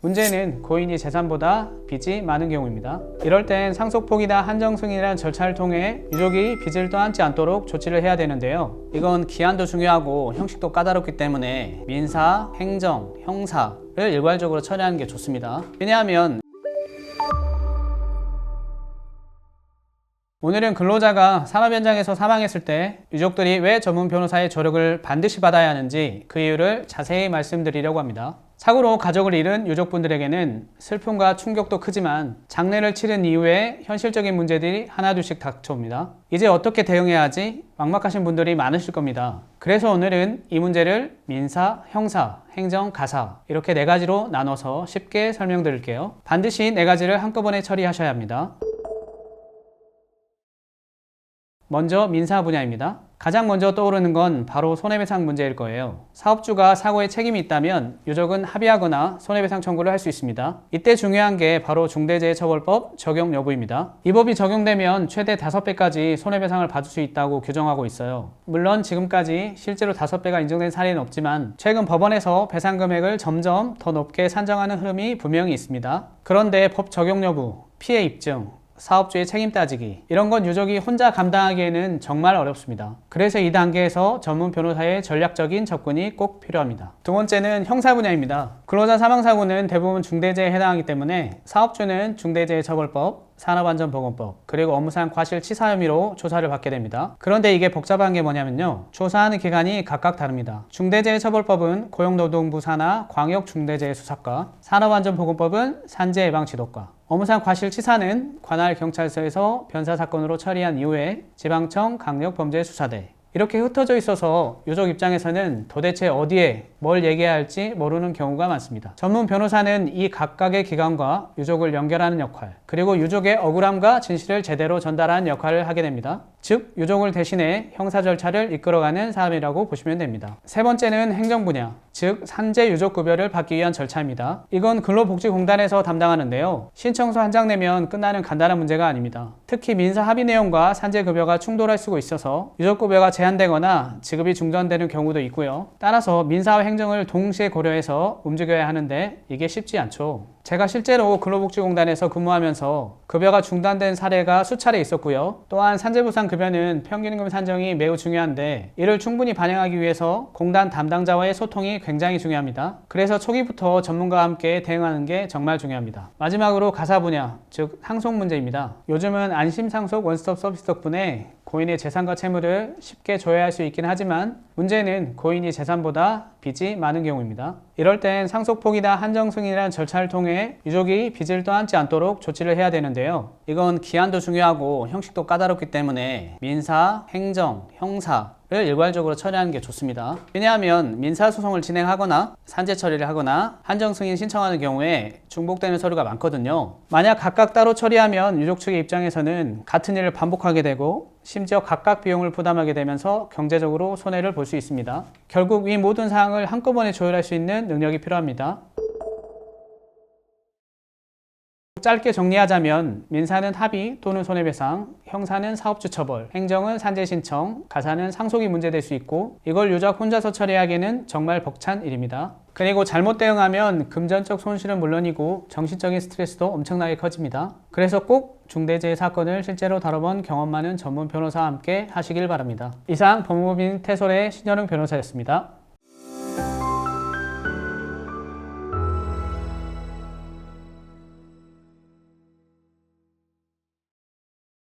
문제는 고인이 재산보다 빚이 많은 경우입니다. 이럴 땐 상속폭이나 한정승인이라는 절차를 통해 유족이 빚을 떠안지 않도록 조치를 해야 되는데요. 이건 기한도 중요하고 형식도 까다롭기 때문에 민사, 행정, 형사를 일괄적으로 처리하는 게 좋습니다. 왜냐하면 오늘은 근로자가 산업 현장에서 사망했을 때 유족들이 왜 전문 변호사의 조력을 반드시 받아야 하는지 그 이유를 자세히 말씀드리려고 합니다. 사고로 가족을 잃은 유족분들에게는 슬픔과 충격도 크지만 장례를 치른 이후에 현실적인 문제들이 하나둘씩 닥쳐옵니다. 이제 어떻게 대응해야 하지? 막막하신 분들이 많으실 겁니다. 그래서 오늘은 이 문제를 민사, 형사, 행정, 가사 이렇게 4가지로 나눠서 쉽게 설명드릴게요. 반드시 4가지를 한꺼번에 처리하셔야 합니다. 먼저 민사 분야입니다. 가장 먼저 떠오르는 건 바로 손해배상 문제일 거예요. 사업주가 사고에 책임이 있다면 유족은 합의하거나 손해배상 청구를 할 수 있습니다. 이때 중요한 게 바로 중대재해처벌법 적용 여부입니다. 이 법이 적용되면 최대 5배까지 손해배상을 받을 수 있다고 규정하고 있어요. 물론 지금까지 실제로 5배가 인정된 사례는 없지만 최근 법원에서 배상 금액을 점점 더 높게 산정하는 흐름이 분명히 있습니다. 그런데 법 적용 여부, 피해 입증, 사업주의 책임 따지기 이런 건 유족이 혼자 감당하기에는 정말 어렵습니다. 그래서 이 단계에서 전문 변호사의 전략적인 접근이 꼭 필요합니다. 두 번째는 형사 분야입니다. 근로자 사망사고는 대부분 중대재해에 해당하기 때문에 사업주는 중대재해처벌법, 산업안전보건법, 그리고 업무상 과실치사 혐의로 조사를 받게 됩니다. 그런데 이게 복잡한 게 뭐냐면요. 조사하는 기관이 각각 다릅니다. 중대재해처벌법은 고용노동부 산하 광역중대재해수사과, 산업안전보건법은 산재예방지도과, 업무상 과실치사는 관할 경찰서에서 변사사건으로 처리한 이후에 지방청 강력범죄수사대 이렇게 흩어져 있어서 유족 입장에서는 도대체 어디에 뭘 얘기해야 할지 모르는 경우가 많습니다. 전문 변호사는 이 각각의 기관과 유족을 연결하는 역할, 그리고 유족의 억울함과 진실을 제대로 전달하는 역할을 하게 됩니다. 즉, 유족을 대신해 형사 절차를 이끌어가는 사람이라고 보시면 됩니다. 세 번째는 행정 분야, 즉 산재 유족 급여를 받기 위한 절차입니다. 이건 근로복지공단에서 담당하는데요. 신청서 한 장 내면 끝나는 간단한 문제가 아닙니다. 특히 민사 합의 내용과 산재 급여가 충돌할 수가 있어서 유족 급여가 제한되거나 지급이 중단되는 경우도 있고요. 따라서 민사와 행정을 동시에 고려해서 움직여야 하는데 이게 쉽지 않죠. 제가 실제로 근로복지공단에서 근무하면서 급여가 중단된 사례가 수차례 있었고요. 또한 산재보상 급여는 평균임금 산정이 매우 중요한데 이를 충분히 반영하기 위해서 공단 담당자와의 소통이 굉장히 중요합니다. 그래서 초기부터 전문가와 함께 대응하는 게 정말 중요합니다. 마지막으로 가사 분야, 즉 상속 문제입니다. 요즘은 안심상속 원스톱 서비스 덕분에 고인의 재산과 채무를 쉽게 조회할 수 있긴 하지만 문제는 고인이 재산보다 빚이 많은 경우입니다. 이럴 땐 상속폭이나 한정승인이라는 절차를 통해 유족이 빚을 떠안지 않도록 조치를 해야 되는데요. 이건 기한도 중요하고 형식도 까다롭기 때문에 민사, 행정, 형사 를 일괄적으로 처리하는 게 좋습니다. 왜냐하면 민사소송을 진행하거나 산재 처리를 하거나 한정승인 신청하는 경우에 중복되는 서류가 많거든요. 만약 각각 따로 처리하면 유족 측의 입장에서는 같은 일을 반복하게 되고 심지어 각각 비용을 부담하게 되면서 경제적으로 손해를 볼 수 있습니다. 결국 이 모든 사항을 한꺼번에 조율할 수 있는 능력이 필요합니다. 짧게 정리하자면 민사는 합의 또는 손해배상, 형사는 사업주 처벌, 행정은 산재 신청, 가사는 상속이 문제될 수 있고 이걸 유족 혼자서 처리하기에는 정말 벅찬 일입니다. 그리고 잘못 대응하면 금전적 손실은 물론이고 정신적인 스트레스도 엄청나게 커집니다. 그래서 꼭 중대재해 사건을 실제로 다뤄본 경험 많은 전문 변호사와 함께 하시길 바랍니다. 이상 법무법인 태솔의 신현웅 변호사였습니다.